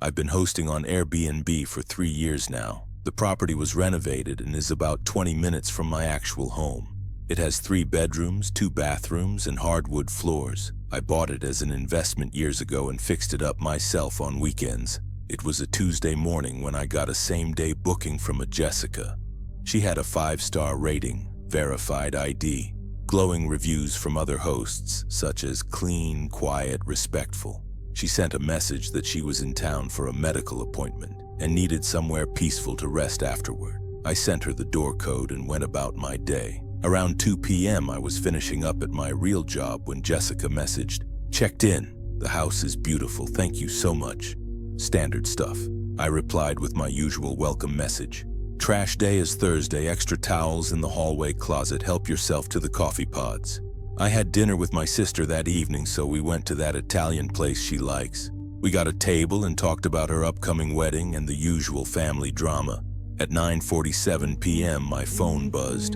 I've been hosting on Airbnb for 3 years now. The property was renovated and is about 20 minutes from my actual home. It has 3 bedrooms, 2 bathrooms, and hardwood floors. I bought it as an investment years ago and fixed it up myself on weekends. It was a Tuesday morning when I got a same-day booking from a Jessica. She had a 5-star rating, verified ID, glowing reviews from other hosts, such as clean, quiet, respectful. She sent a message that she was in town for a medical appointment and needed somewhere peaceful to rest afterward. I sent her the door code and went about my day. Around 2 p.m. I was finishing up at my real job when Jessica messaged, "Checked in. The house is beautiful, thank you so much." Standard stuff. I replied with my usual welcome message. "Trash day is Thursday, extra towels in the hallway closet, help yourself to the coffee pods." I had dinner with my sister that evening, so we went to that Italian place she likes. We got a table and talked about her upcoming wedding and the usual family drama. At 9:47 p.m. my phone buzzed.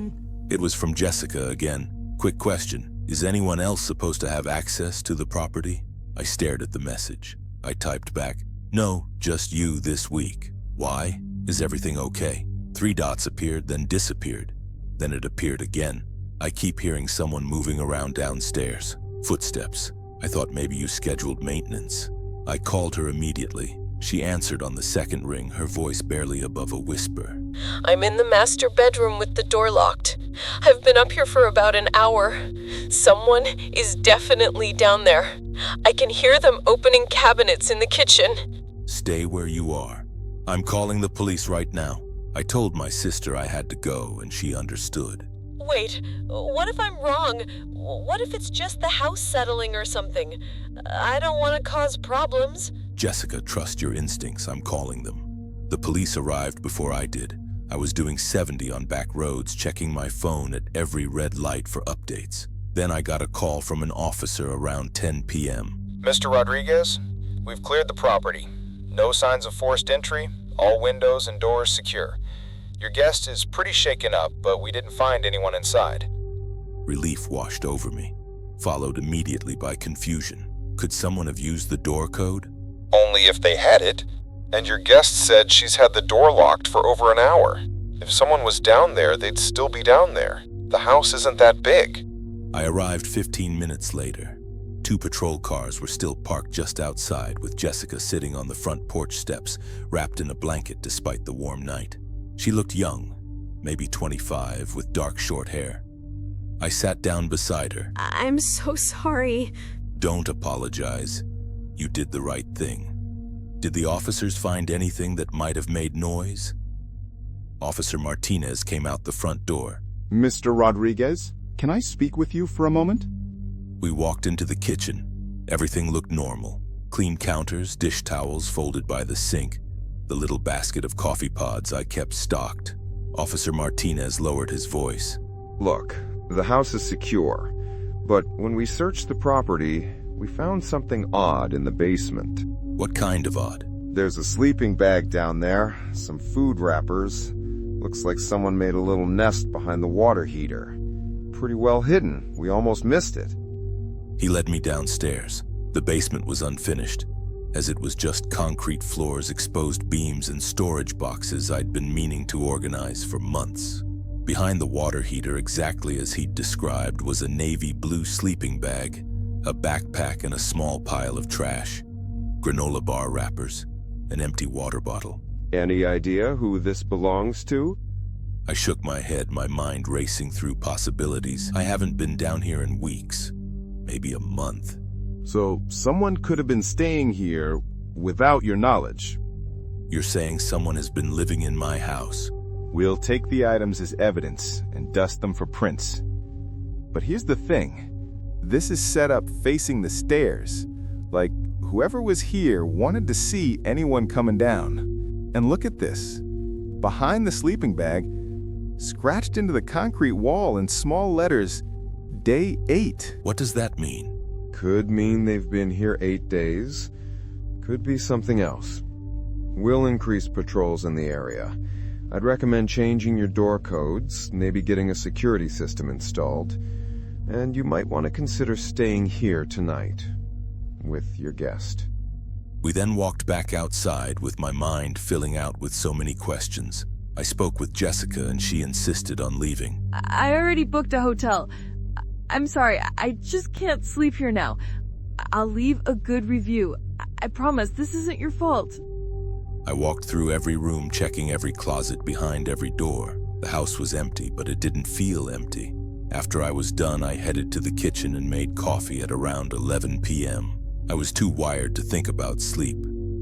It was from Jessica again. "Quick question, is anyone else supposed to have access to the property?" I stared at the message. I typed back, "No, just you this week. Why? Is everything okay?" 3 dots appeared, then disappeared. Then it appeared again. "I keep hearing someone moving around downstairs. Footsteps. I thought maybe you scheduled maintenance." I called her immediately. She answered on the second ring, her voice barely above a whisper. "I'm in the master bedroom with the door locked. I've been up here for about an hour. Someone is definitely down there. I can hear them opening cabinets in the kitchen." "Stay where you are. I'm calling the police right now." I told my sister I had to go, and she understood. "Wait, what if I'm wrong? What if it's just the house settling or something? I don't want to cause problems." "Jessica, trust your instincts. I'm calling them." The police arrived before I did. I was doing 70 on back roads, checking my phone at every red light for updates. Then I got a call from an officer around 10 p.m. "Mr. Rodriguez, we've cleared the property. No signs of forced entry, all windows and doors secure. Your guest is pretty shaken up, but we didn't find anyone inside." Relief washed over me, followed immediately by confusion. Could someone have used the door code? "Only if they had it. And your guest said she's had the door locked for over an hour. If someone was down there, they'd still be down there. The house isn't that big." I arrived 15 minutes later. 2 patrol cars were still parked just outside, with Jessica sitting on the front porch steps, wrapped in a blanket despite the warm night. She looked young, maybe 25, with dark short hair. I sat down beside her. "I'm so sorry." "Don't apologize. You did the right thing." "Did the officers find anything that might have made noise?" Officer Martinez came out the front door. "Mr. Rodriguez, can I speak with you for a moment?" We walked into the kitchen. Everything looked normal. Clean counters, dish towels folded by the sink. The little basket of coffee pods I kept stocked. Officer Martinez lowered his voice. "Look, the house is secure, but when we searched the property, we found something odd in the basement." "What kind of odd?" "There's a sleeping bag down there, some food wrappers. Looks like someone made a little nest behind the water heater. Pretty well hidden. We almost missed it." He led me downstairs. The basement was unfinished, as it was just concrete floors, exposed beams, and storage boxes I'd been meaning to organize for months. Behind the water heater, exactly as he'd described, was a navy blue sleeping bag, a backpack, and a small pile of trash. Granola bar wrappers, an empty water bottle. "Any idea who this belongs to?" I shook my head, my mind racing through possibilities. I haven't been down here in weeks, maybe a month. "So someone could have been staying here without your knowledge?" "You're saying someone has been living in my house?" "We'll take the items as evidence and dust them for prints. But here's the thing. This is set up facing the stairs. Like, whoever was here wanted to see anyone coming down. And look at this. Behind the sleeping bag, scratched into the concrete wall in small letters, Day 8. What does that mean?" "Could mean they've been here 8 days. Could be something else. We'll increase patrols in the area. I'd recommend changing your door codes, maybe getting a security system installed. And you might want to consider staying here tonight with your guest." We then walked back outside with my mind filling out with so many questions. I spoke with Jessica and she insisted on leaving. I already booked a hotel. I'm sorry, I just can't sleep here now. I'll leave a good review. I promise, this isn't your fault. I walked through every room, checking every closet behind every door. The house was empty, but it didn't feel empty. After I was done, I headed to the kitchen and made coffee at around 11 p.m. I was too wired to think about sleep.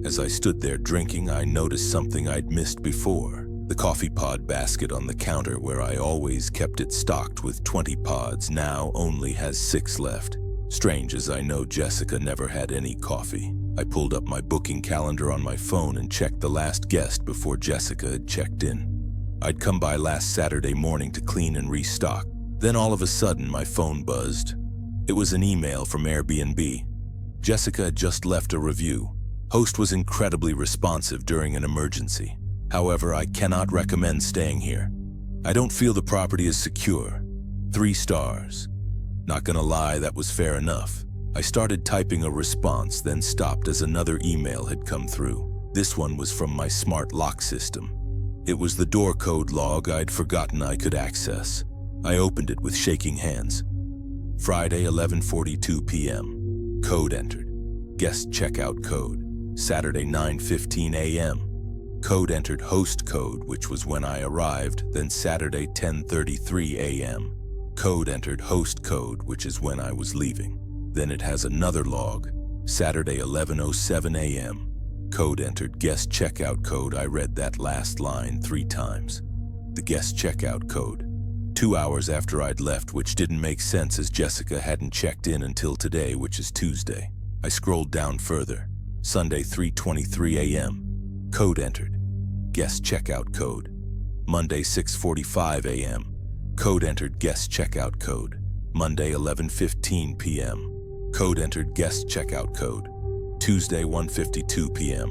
As I stood there drinking, I noticed something I'd missed before. The coffee pod basket on the counter where I always kept it stocked with 20 pods now only has 6 left. Strange, as I know Jessica never had any coffee. I pulled up my booking calendar on my phone and checked the last guest before Jessica had checked in. I'd come by last Saturday morning to clean and restock. Then all of a sudden my phone buzzed. It was an email from Airbnb. Jessica had just left a review. Host was incredibly responsive during an emergency. However, I cannot recommend staying here. I don't feel the property is secure. 3 stars. Not gonna lie, that was fair enough. I started typing a response, then stopped as another email had come through. This one was from my smart lock system. It was the door code log I'd forgotten I could access. I opened it with shaking hands. Friday, 11:42 p.m. Code entered. Guest checkout code. Saturday, 9:15 a.m. Code entered host code, which was when I arrived, then Saturday, 10:33 a.m. Code entered host code, which is when I was leaving. Then it has another log, Saturday 11:07 a.m. Code entered guest checkout code. I read that last line 3 times. The guest checkout code. 2 hours after I'd left, which didn't make sense as Jessica hadn't checked in until today, which is Tuesday. I scrolled down further. Sunday 3:23 a.m. Code entered. Guest checkout code. Monday 6:45 a.m. Code entered guest checkout code. Monday 11:15 p.m. Code entered guest checkout code. Tuesday 1:52 p.m.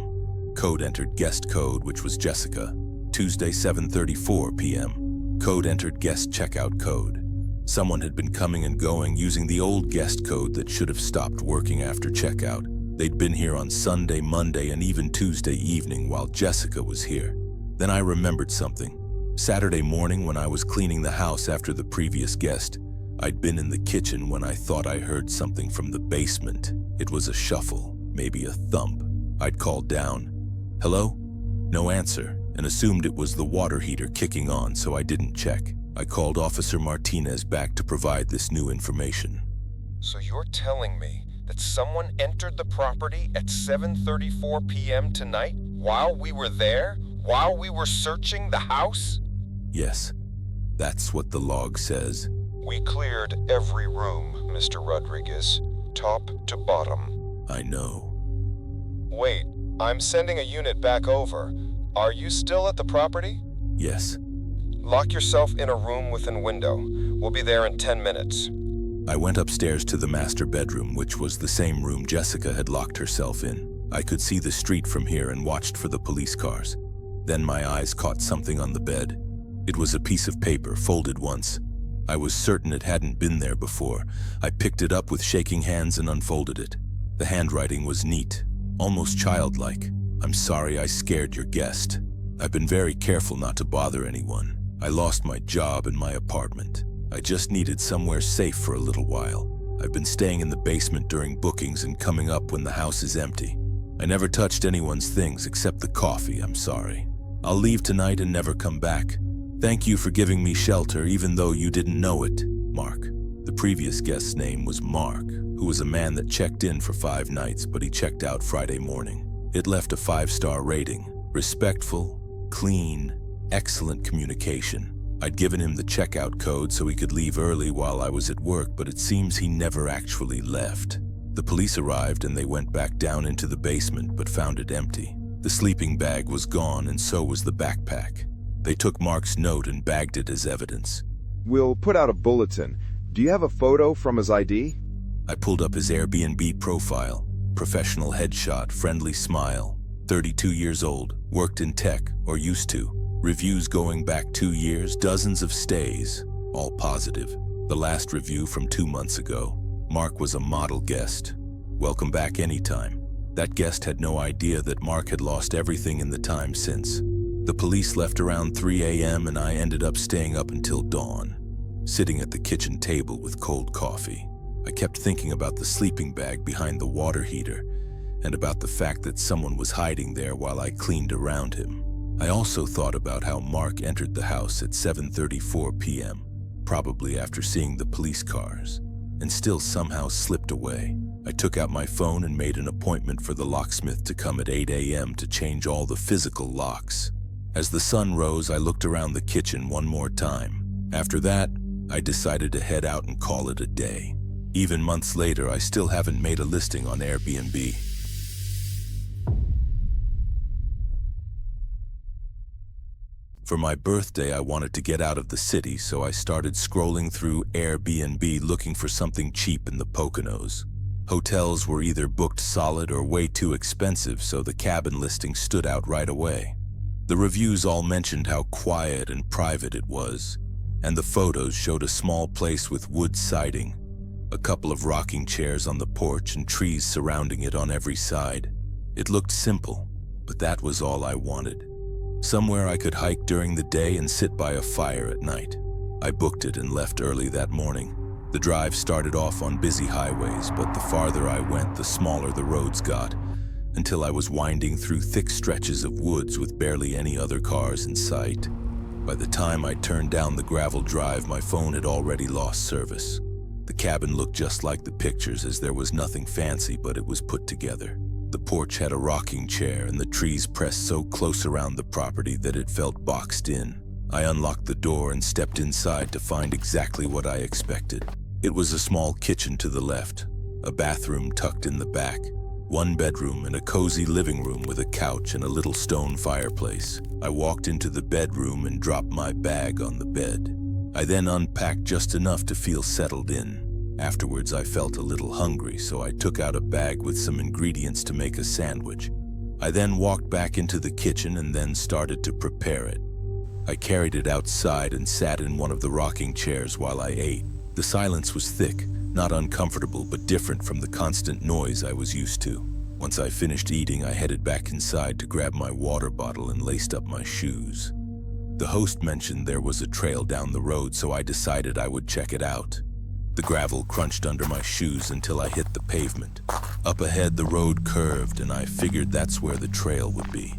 Code entered guest code, which was Jessica. Tuesday 7:34 p.m. Code entered guest checkout code. Someone had been coming and going using the old guest code that should have stopped working after checkout. They'd been here on Sunday, Monday, and even Tuesday evening while Jessica was here. Then I remembered something. Saturday morning when I was cleaning the house after the previous guest, I'd been in the kitchen when I thought I heard something from the basement. It was a shuffle, maybe a thump. I'd called down. Hello? No answer, and assumed it was the water heater kicking on, so I didn't check. I called Officer Martinez back to provide this new information. So you're telling me that someone entered the property at 7:34 p.m. tonight while we were there? While we were searching the house? Yes, that's what the log says. We cleared every room, Mr. Rodriguez, top to bottom. I know. Wait, I'm sending a unit back over. Are you still at the property? Yes. Lock yourself in a room within window. We'll be there in 10 minutes. I went upstairs to the master bedroom, which was the same room Jessica had locked herself in. I could see the street from here and watched for the police cars. Then my eyes caught something on the bed. It was a piece of paper, folded once. I was certain it hadn't been there before. I picked it up with shaking hands and unfolded it. The handwriting was neat, almost childlike. I'm sorry I scared your guest. I've been very careful not to bother anyone. I lost my job and my apartment. I just needed somewhere safe for a little while. I've been staying in the basement during bookings and coming up when the house is empty. I never touched anyone's things except the coffee, I'm sorry. I'll leave tonight and never come back. Thank you for giving me shelter even though you didn't know it, Mark. The previous guest's name was Mark, who was a man that checked in for 5 nights, but he checked out Friday morning. It left a 5-star rating. Respectful, clean, excellent communication. I'd given him the checkout code so he could leave early while I was at work, but it seems he never actually left. The police arrived and they went back down into the basement but found it empty. The sleeping bag was gone and so was the backpack. They took Mark's note and bagged it as evidence. We'll put out a bulletin. Do you have a photo from his ID? I pulled up his Airbnb profile. Professional headshot, friendly smile. 32 years old, worked in tech, or used to. Reviews going back 2 years, dozens of stays, all positive. The last review from 2 months ago. Mark was a model guest. Welcome back anytime. That guest had no idea that Mark had lost everything in the time since. The police left around 3 a.m. and I ended up staying up until dawn, sitting at the kitchen table with cold coffee. I kept thinking about the sleeping bag behind the water heater and about the fact that someone was hiding there while I cleaned around him. I also thought about how Mark entered the house at 7:34 p.m., probably after seeing the police cars, and still somehow slipped away. I took out my phone and made an appointment for the locksmith to come at 8 a.m. to change all the physical locks. As the sun rose, I looked around the kitchen one more time. After that, I decided to head out and call it a day. Even months later, I still haven't made a listing on Airbnb. For my birthday, I wanted to get out of the city, so I started scrolling through Airbnb looking for something cheap in the Poconos. Hotels were either booked solid or way too expensive, so the cabin listing stood out right away. The reviews all mentioned how quiet and private it was, and the photos showed a small place with wood siding, a couple of rocking chairs on the porch, and trees surrounding it on every side. It looked simple, but that was all I wanted. Somewhere I could hike during the day and sit by a fire at night. I booked it and left early that morning. The drive started off on busy highways, but the farther I went, the smaller the roads got, until I was winding through thick stretches of woods with barely any other cars in sight. By the time I turned down the gravel drive, my phone had already lost service. The cabin looked just like the pictures, as there was nothing fancy, but it was put together. The porch had a rocking chair, and the trees pressed so close around the property that it felt boxed in. I unlocked the door and stepped inside to find exactly what I expected. It was a small kitchen to the left, a bathroom tucked in the back, one bedroom, and a cozy living room with a couch and a little stone fireplace. I walked into the bedroom and dropped my bag on the bed. I then unpacked just enough to feel settled in. Afterwards, I felt a little hungry, so I took out a bag with some ingredients to make a sandwich. I then walked back into the kitchen and then started to prepare it. I carried it outside and sat in one of the rocking chairs while I ate. The silence was thick, not uncomfortable, but different from the constant noise I was used to. Once I finished eating, I headed back inside to grab my water bottle and laced up my shoes. The host mentioned there was a trail down the road, so I decided I would check it out. The gravel crunched under my shoes until I hit the pavement. Up ahead, the road curved, and I figured that's where the trail would be.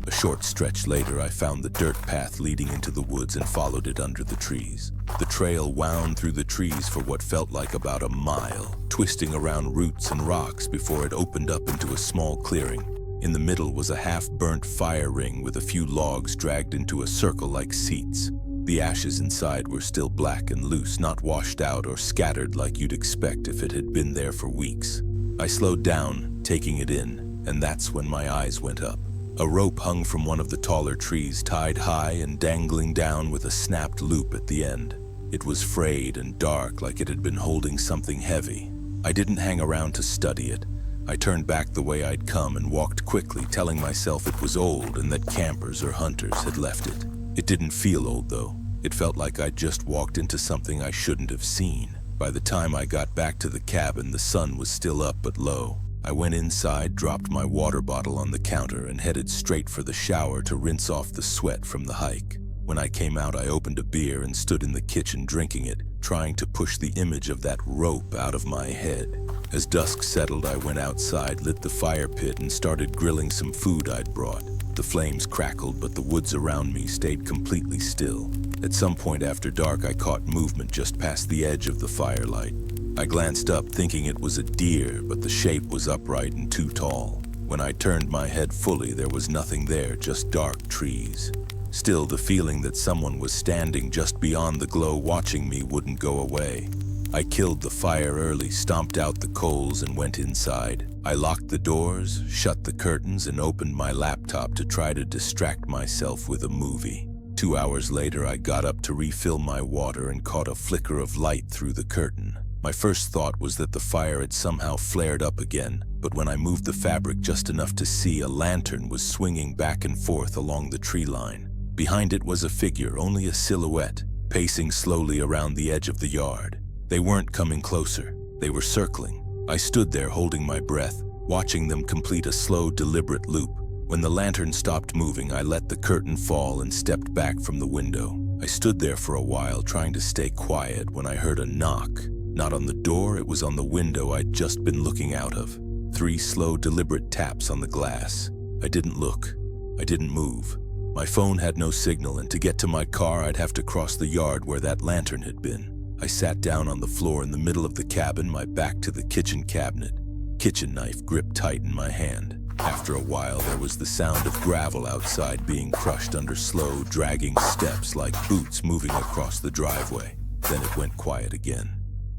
A short stretch later, I found the dirt path leading into the woods and followed it under the trees. The trail wound through the trees for what felt like about a mile, twisting around roots and rocks before it opened up into a small clearing. In the middle was a half-burnt fire ring with a few logs dragged into a circle like seats. The ashes inside were still black and loose, not washed out or scattered like you'd expect if it had been there for weeks. I slowed down, taking it in, and that's when my eyes went up. A rope hung from one of the taller trees, tied high and dangling down with a snapped loop at the end. It was frayed and dark, like it had been holding something heavy. I didn't hang around to study it. I turned back the way I'd come and walked quickly, telling myself it was old and that campers or hunters had left it. It didn't feel old, though. It felt like I'd just walked into something I shouldn't have seen. By the time I got back to the cabin, the sun was still up but low. I went inside, dropped my water bottle on the counter, and headed straight for the shower to rinse off the sweat from the hike. When I came out, I opened a beer and stood in the kitchen drinking it, trying to push the image of that rope out of my head. As dusk settled, I went outside, lit the fire pit, and started grilling some food I'd brought. The flames crackled, but the woods around me stayed completely still. At some point after dark, I caught movement just past the edge of the firelight. I glanced up, thinking it was a deer, but the shape was upright and too tall. When I turned my head fully, there was nothing there, just dark trees. Still, the feeling that someone was standing just beyond the glow watching me wouldn't go away. I killed the fire early, stomped out the coals, and went inside. I locked the doors, shut the curtains, and opened my laptop to try to distract myself with a movie. 2 hours later, I got up to refill my water and caught a flicker of light through the curtain. My first thought was that the fire had somehow flared up again, but when I moved the fabric just enough to see, a lantern was swinging back and forth along the tree line. Behind it was a figure, only a silhouette, pacing slowly around the edge of the yard. They weren't coming closer. They were circling. I stood there holding my breath, watching them complete a slow, deliberate loop. When the lantern stopped moving, I let the curtain fall and stepped back from the window. I stood there for a while, trying to stay quiet, when I heard a knock. Not on the door, it was on the window I'd just been looking out of. 3 slow, deliberate taps on the glass. I didn't look. I didn't move. My phone had no signal, and to get to my car, I'd have to cross the yard where that lantern had been. I sat down on the floor in the middle of the cabin, my back to the kitchen cabinet. Kitchen knife gripped tight in my hand. After a while, there was the sound of gravel outside being crushed under slow, dragging steps like boots moving across the driveway. Then it went quiet again.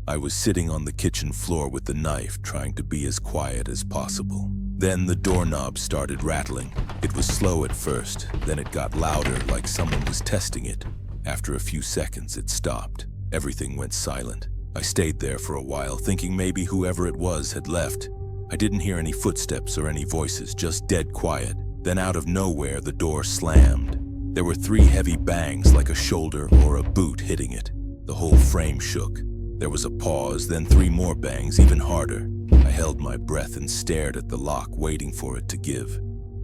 I was sitting on the kitchen floor with the knife, trying to be as quiet as possible. Then the doorknob started rattling. It was slow at first, then it got louder, like someone was testing it. After a few seconds, it stopped. Everything went silent. I stayed there for a while, thinking maybe whoever it was had left. I didn't hear any footsteps or any voices, just dead quiet. Then out of nowhere, the door slammed. There were 3 heavy bangs, like a shoulder or a boot hitting it. The whole frame shook. There was a pause, then 3 more bangs, even harder. I held my breath and stared at the lock, waiting for it to give.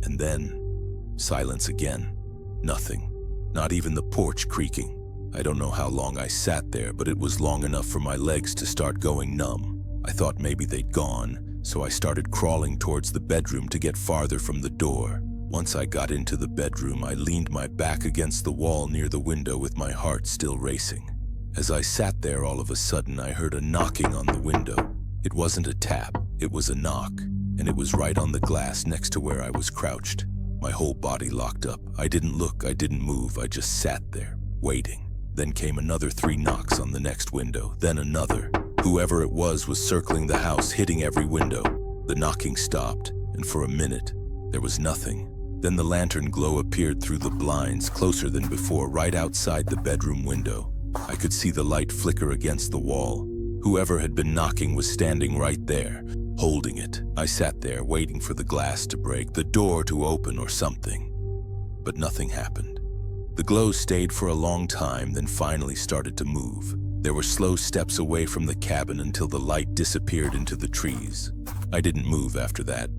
And then, silence again. Nothing. Not even the porch creaking. I don't know how long I sat there, but it was long enough for my legs to start going numb. I thought maybe they'd gone, so I started crawling towards the bedroom to get farther from the door. Once I got into the bedroom, I leaned my back against the wall near the window with my heart still racing. As I sat there, all of a sudden, I heard a knocking on the window. It wasn't a tap, it was a knock, and it was right on the glass next to where I was crouched. My whole body locked up. I didn't look, I didn't move, I just sat there, waiting. Then came another 3 knocks on the next window, then another. Whoever it was circling the house, hitting every window. The knocking stopped, and for a minute, there was nothing. Then the lantern glow appeared through the blinds, closer than before, right outside the bedroom window. I could see the light flicker against the wall. Whoever had been knocking was standing right there, holding it. I sat there, waiting for the glass to break, the door to open or something. But nothing happened. The glow stayed for a long time, then finally started to move. There were slow steps away from the cabin until the light disappeared into the trees. I didn't move after that.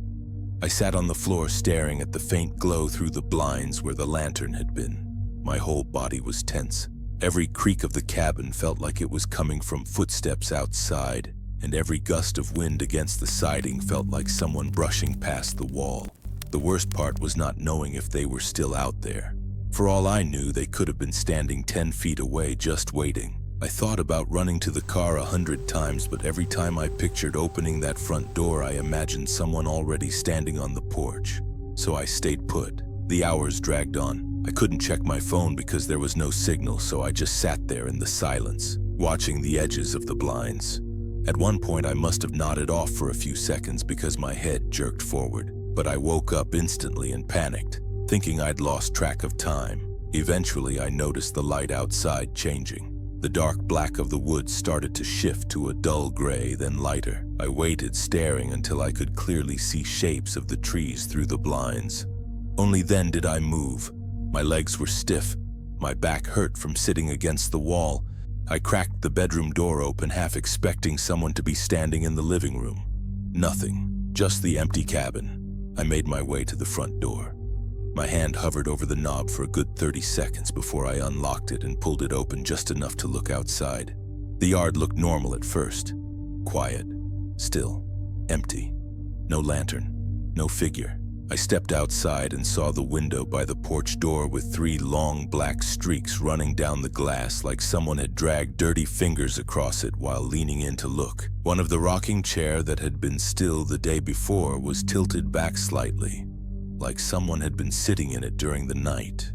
I sat on the floor staring at the faint glow through the blinds where the lantern had been. My whole body was tense. Every creak of the cabin felt like it was coming from footsteps outside, and every gust of wind against the siding felt like someone brushing past the wall. The worst part was not knowing if they were still out there. For all I knew, they could have been standing 10 feet away, just waiting. I thought about running to the car 100 times, but every time I pictured opening that front door, I imagined someone already standing on the porch. So I stayed put. The hours dragged on. I couldn't check my phone because there was no signal, so I just sat there in the silence, watching the edges of the blinds. At one point, I must have nodded off for a few seconds because my head jerked forward, but I woke up instantly and panicked, thinking I'd lost track of time. Eventually, I noticed the light outside changing. The dark black of the woods started to shift to a dull gray, then lighter. I waited, staring until I could clearly see shapes of the trees through the blinds. Only then did I move. My legs were stiff. My back hurt from sitting against the wall. I cracked the bedroom door open, half expecting someone to be standing in the living room. Nothing, just the empty cabin. I made my way to the front door. My hand hovered over the knob for a good 30 seconds before I unlocked it and pulled it open just enough to look outside. The yard looked normal at first. Quiet, still, empty. No lantern, no figure. I stepped outside and saw the window by the porch door with 3 long black streaks running down the glass like someone had dragged dirty fingers across it while leaning in to look. One of the rocking chair that had been still the day before was tilted back slightly, like someone had been sitting in it during the night.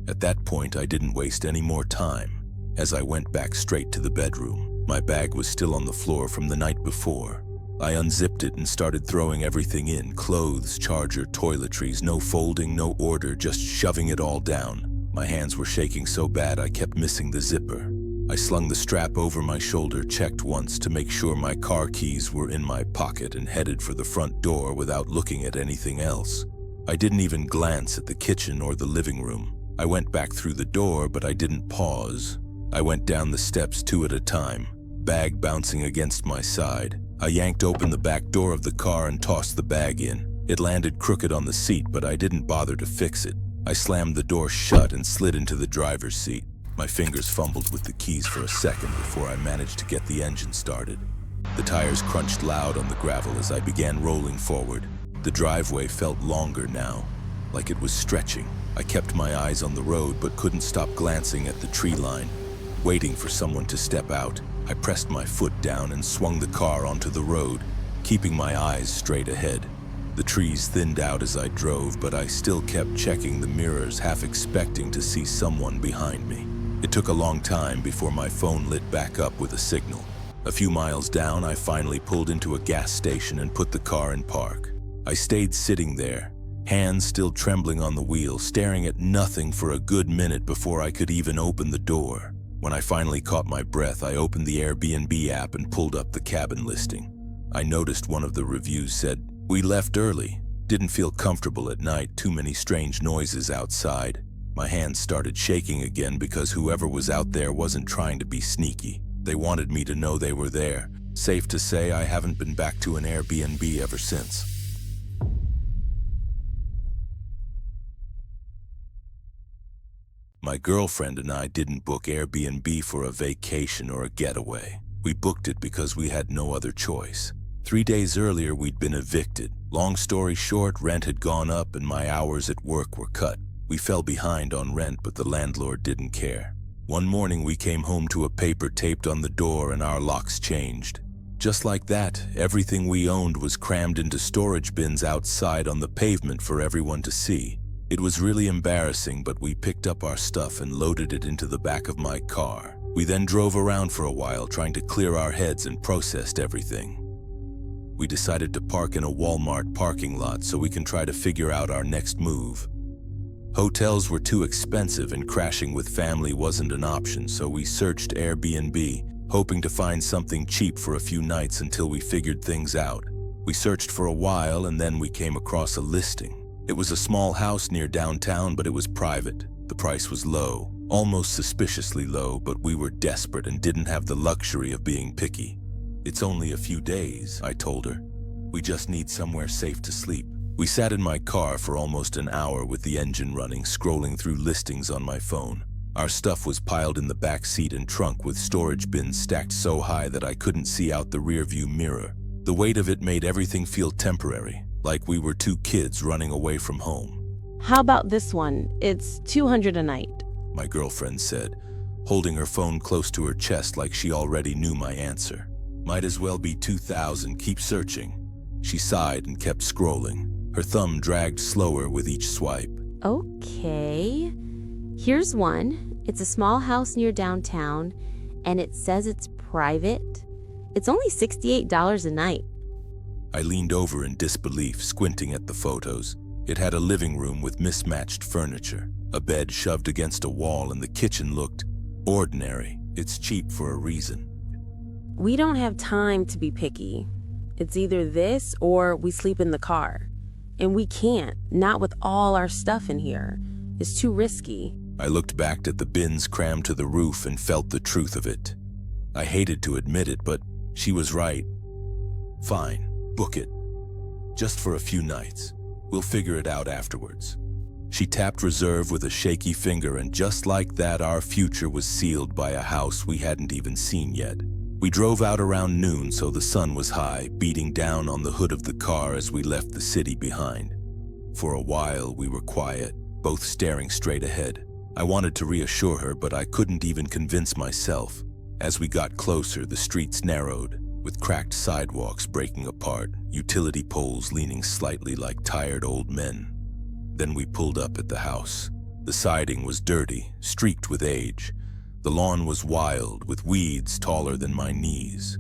At that point, I didn't waste any more time. As I went back straight to the bedroom, my bag was still on the floor from the night before. I unzipped it and started throwing everything in, clothes, charger, toiletries, no folding, no order, just shoving it all down. My hands were shaking so bad I kept missing the zipper. I slung the strap over my shoulder, checked once to make sure my car keys were in my pocket, and headed for the front door without looking at anything else. I didn't even glance at the kitchen or the living room. I went back through the door, but I didn't pause. I went down the steps 2 at a time, bag bouncing against my side. I yanked open the back door of the car and tossed the bag in. It landed crooked on the seat, but I didn't bother to fix it. I slammed the door shut and slid into the driver's seat. My fingers fumbled with the keys for a second before I managed to get the engine started. The tires crunched loud on the gravel as I began rolling forward. The driveway felt longer now, like it was stretching. I kept my eyes on the road but couldn't stop glancing at the tree line, waiting for someone to step out. I pressed my foot down and swung the car onto the road, keeping my eyes straight ahead. The trees thinned out as I drove, but I still kept checking the mirrors, half expecting to see someone behind me. It took a long time before my phone lit back up with a signal. A few miles down, I finally pulled into a gas station and put the car in park. I stayed sitting there, hands still trembling on the wheel, staring at nothing for a good minute before I could even open the door. When I finally caught my breath, I opened the Airbnb app and pulled up the cabin listing. I noticed one of the reviews said, "We left early. Didn't feel comfortable at night, too many strange noises outside." My hands started shaking again because whoever was out there wasn't trying to be sneaky. They wanted me to know they were there. Safe to say I haven't been back to an Airbnb ever since. My girlfriend and I didn't book Airbnb for a vacation or a getaway. We booked it because we had no other choice. 3 days earlier, we'd been evicted. Long story short, rent had gone up and my hours at work were cut. We fell behind on rent, but the landlord didn't care. One morning, we came home to a paper taped on the door and our locks changed. Just like that, everything we owned was crammed into storage bins outside on the pavement for everyone to see. It was really embarrassing, but we picked up our stuff and loaded it into the back of my car. We then drove around for a while trying to clear our heads and processed everything. We decided to park in a Walmart parking lot so we can try to figure out our next move. Hotels were too expensive and crashing with family wasn't an option, so we searched Airbnb, hoping to find something cheap for a few nights until we figured things out. We searched for a while and then we came across a listing. It was a small house near downtown, but it was private. The price was low, almost suspiciously low, but we were desperate and didn't have the luxury of being picky. "It's only a few days," I told her. "We just need somewhere safe to sleep." We sat in my car for almost an hour with the engine running, scrolling through listings on my phone. Our stuff was piled in the back seat and trunk with storage bins stacked so high that I couldn't see out the rearview mirror. The weight of it made everything feel temporary, like we were two kids running away from home. "How about this one? It's $200 a night." My girlfriend said, holding her phone close to her chest like she already knew my answer. "Might as well be 2,000, keep searching." She sighed and kept scrolling. Her thumb dragged slower with each swipe. "Okay, here's one. It's a small house near downtown, and it says it's private. It's only $68 a night." I leaned over in disbelief, squinting at the photos. It had a living room with mismatched furniture, a bed shoved against a wall, and the kitchen looked ordinary. It's cheap for a reason. "We don't have time to be picky. It's either this or we sleep in the car. And we can't, not with all our stuff in here. It's too risky." I looked back at the bins crammed to the roof and felt the truth of it. I hated to admit it, but she was right. "Fine, book it. Just for a few nights. We'll figure it out afterwards." She tapped reserve with a shaky finger, and just like that, our future was sealed by a house we hadn't even seen yet. We drove out around noon, so the sun was high, beating down on the hood of the car as we left the city behind. For a while, we were quiet, both staring straight ahead. I wanted to reassure her, but I couldn't even convince myself. As we got closer, the streets narrowed, with cracked sidewalks breaking apart, utility poles leaning slightly like tired old men. Then we pulled up at the house. The siding was dirty, streaked with age. The lawn was wild, with weeds taller than my knees.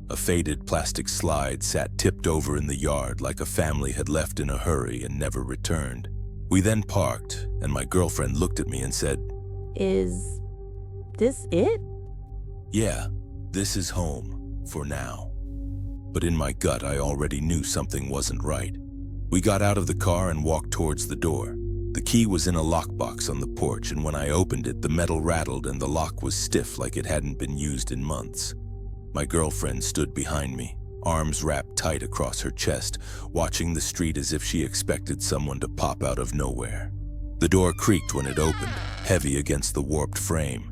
A faded plastic slide sat tipped over in the yard like a family had left in a hurry and never returned. We then parked, and my girlfriend looked at me and said, "Is this it?" "Yeah, this is home, for now." But in my gut, I already knew something wasn't right. We got out of the car and walked towards the door. The key was in a lockbox on the porch, and when I opened it, the metal rattled and the lock was stiff like it hadn't been used in months. My girlfriend stood behind me, arms wrapped tight across her chest, watching the street as if she expected someone to pop out of nowhere. The door creaked when it opened, heavy against the warped frame.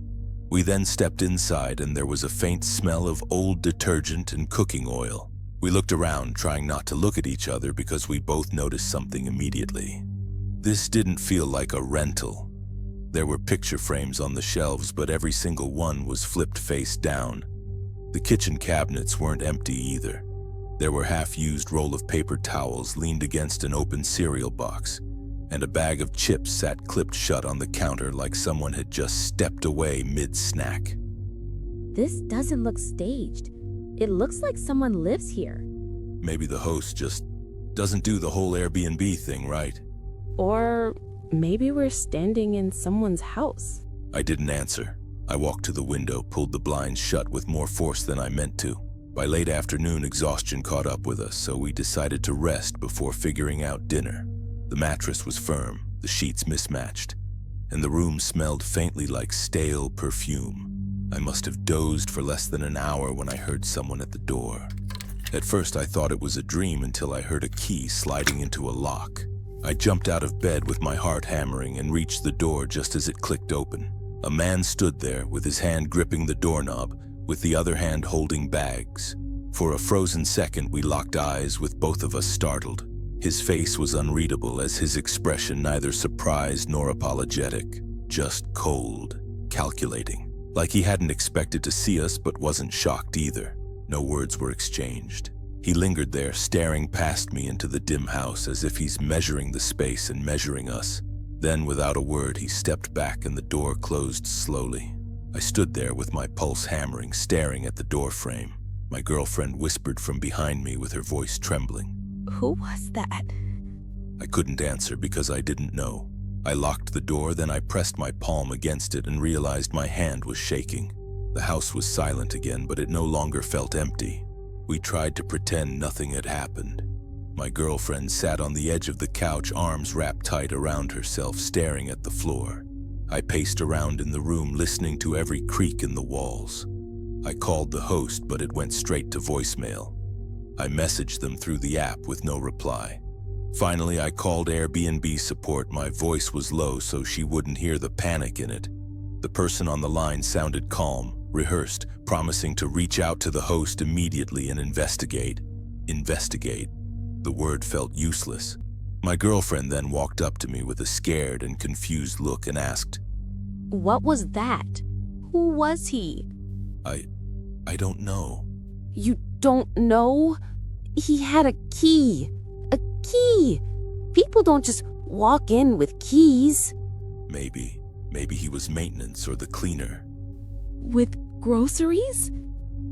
We then stepped inside and there was a faint smell of old detergent and cooking oil. We looked around, trying not to look at each other because we both noticed something immediately. This didn't feel like a rental. There were picture frames on the shelves, but every single one was flipped face down. The kitchen cabinets weren't empty either. There were half-used roll of paper towels leaned against an open cereal box, and a bag of chips sat clipped shut on the counter like someone had just stepped away mid-snack. This doesn't look staged. It looks like someone lives here. Maybe the host just doesn't do the whole Airbnb thing right. Or maybe we're standing in someone's house. I didn't answer. I walked to the window, pulled the blinds shut with more force than I meant to. By late afternoon, exhaustion caught up with us, so we decided to rest before figuring out dinner. The mattress was firm, the sheets mismatched, and the room smelled faintly like stale perfume. I must have dozed for less than an hour when I heard someone at the door. At first, I thought it was a dream until I heard a key sliding into a lock. I jumped out of bed with my heart hammering and reached the door just as it clicked open. A man stood there with his hand gripping the doorknob, with the other hand holding bags. For a frozen second, we locked eyes, with both of us startled. His face was unreadable, as his expression neither surprised nor apologetic, just cold, calculating. Like he hadn't expected to see us but wasn't shocked either. No words were exchanged. He lingered there, staring past me into the dim house as if he's measuring the space and measuring us. Then, without a word, he stepped back and the door closed slowly. I stood there with my pulse hammering, staring at the door frame. My girlfriend whispered from behind me with her voice trembling. Who was that? I couldn't answer because I didn't know. I locked the door, then I pressed my palm against it and realized my hand was shaking. The house was silent again, but it no longer felt empty. We tried to pretend nothing had happened. My girlfriend sat on the edge of the couch, arms wrapped tight around herself, staring at the floor. I paced around in the room, listening to every creak in the walls. I called the host, but it went straight to voicemail. I messaged them through the app with no reply. Finally, I called Airbnb support. My voice was low so she wouldn't hear the panic in it. The person on the line sounded calm, rehearsed, promising to reach out to the host immediately and investigate. Investigate. The word felt useless. My girlfriend then walked up to me with a scared and confused look and asked, What was that? Who was he? I don't know. You don't know? He had a key. A key! People don't just walk in with keys. Maybe he was maintenance or the cleaner. With groceries?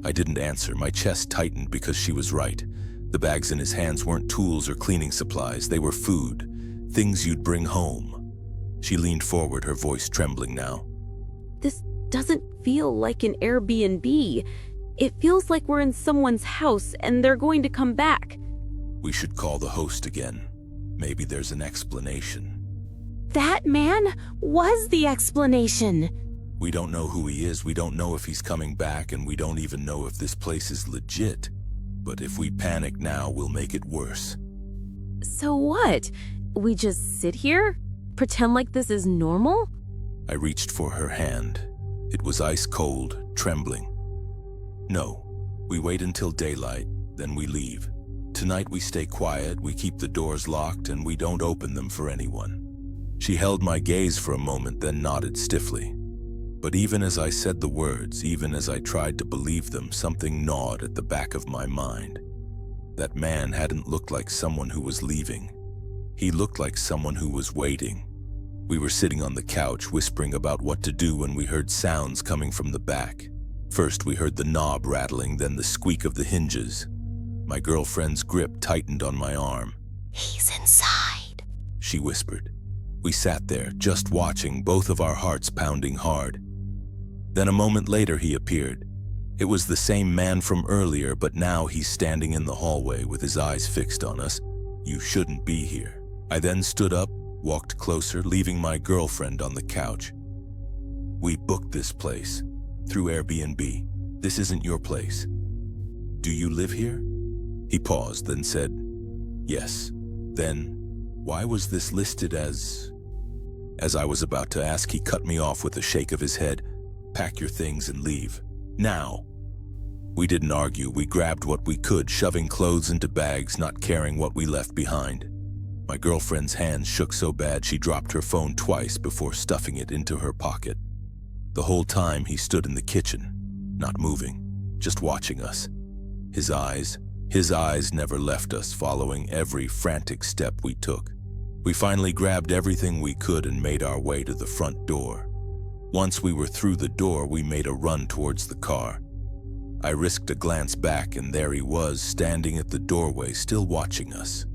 I didn't answer. My chest tightened because she was right. The bags in his hands weren't tools or cleaning supplies. They were food, things you'd bring home. She leaned forward, her voice trembling now. This doesn't feel like an Airbnb. It feels like we're in someone's house and they're going to come back. We should call the host again. Maybe there's an explanation. That man was the explanation. We don't know who he is, we don't know if he's coming back, and we don't even know if this place is legit. But if we panic now, we'll make it worse. So what? We just sit here? Pretend like this is normal? I reached for her hand. It was ice cold, trembling. No, we wait until daylight, then we leave. Tonight we stay quiet, we keep the doors locked, and we don't open them for anyone. She held my gaze for a moment, then nodded stiffly. But even as I said the words, even as I tried to believe them, something gnawed at the back of my mind. That man hadn't looked like someone who was leaving. He looked like someone who was waiting. We were sitting on the couch, whispering about what to do when we heard sounds coming from the back. First, we heard the knob rattling, then the squeak of the hinges. My girlfriend's grip tightened on my arm. He's inside, she whispered. We sat there, just watching, both of our hearts pounding hard. Then a moment later he appeared. It was the same man from earlier, but now he's standing in the hallway with his eyes fixed on us. You shouldn't be here. I then stood up, walked closer, leaving my girlfriend on the couch. We booked this place through Airbnb. This isn't your place. Do you live here? He paused, then said, "Yes." Then, why was this listed as... As I was about to ask, he cut me off with a shake of his head. "Pack your things and leave. Now." We didn't argue. We grabbed what we could, shoving clothes into bags, not caring what we left behind. My girlfriend's hands shook so bad she dropped her phone twice before stuffing it into her pocket. The whole time he stood in the kitchen, not moving, just watching us. His eyes never left us, following every frantic step we took. We finally grabbed everything we could and made our way to the front door. Once we were through the door, we made a run towards the car. I risked a glance back, and there he was, standing at the doorway, still watching us.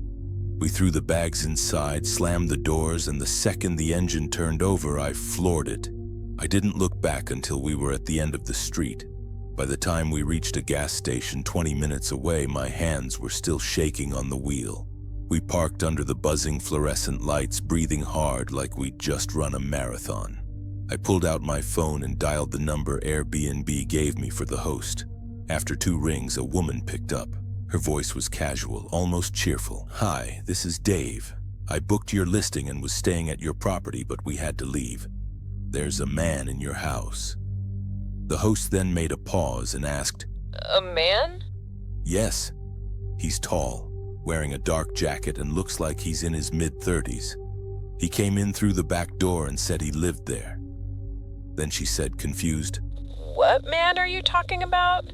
We threw the bags inside, slammed the doors, and the second the engine turned over, I floored it. I didn't look back until we were at the end of the street. By the time we reached a gas station 20 minutes away, my hands were still shaking on the wheel. We parked under the buzzing fluorescent lights, breathing hard like we'd just run a marathon. I pulled out my phone and dialed the number Airbnb gave me for the host. After 2 rings, a woman picked up. Her voice was casual, almost cheerful. "Hi, this is Dave. I booked your listing and was staying at your property, but we had to leave. There's a man in your house." The host then made a pause and asked, A man? "Yes. He's tall, wearing a dark jacket, and looks like he's in his mid-30s. He came in through the back door and said he lived there." Then she said, confused, What man are you talking about?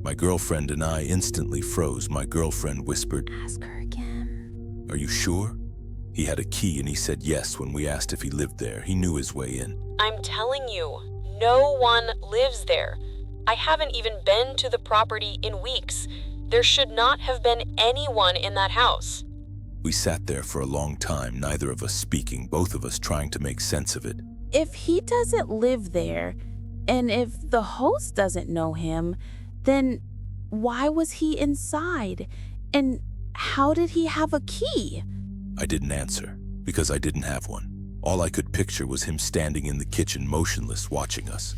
My girlfriend and I instantly froze. My girlfriend whispered, Ask her again. "Are you sure?" He had a key and he said yes when we asked if he lived there. He knew his way in. I'm telling you, no one lives there. I haven't even been to the property in weeks. There should not have been anyone in that house. We sat there for a long time, neither of us speaking, both of us trying to make sense of it. If he doesn't live there, and if the host doesn't know him, then why was he inside? And how did he have a key? I didn't answer, because I didn't have one. All I could picture was him standing in the kitchen, motionless, watching us.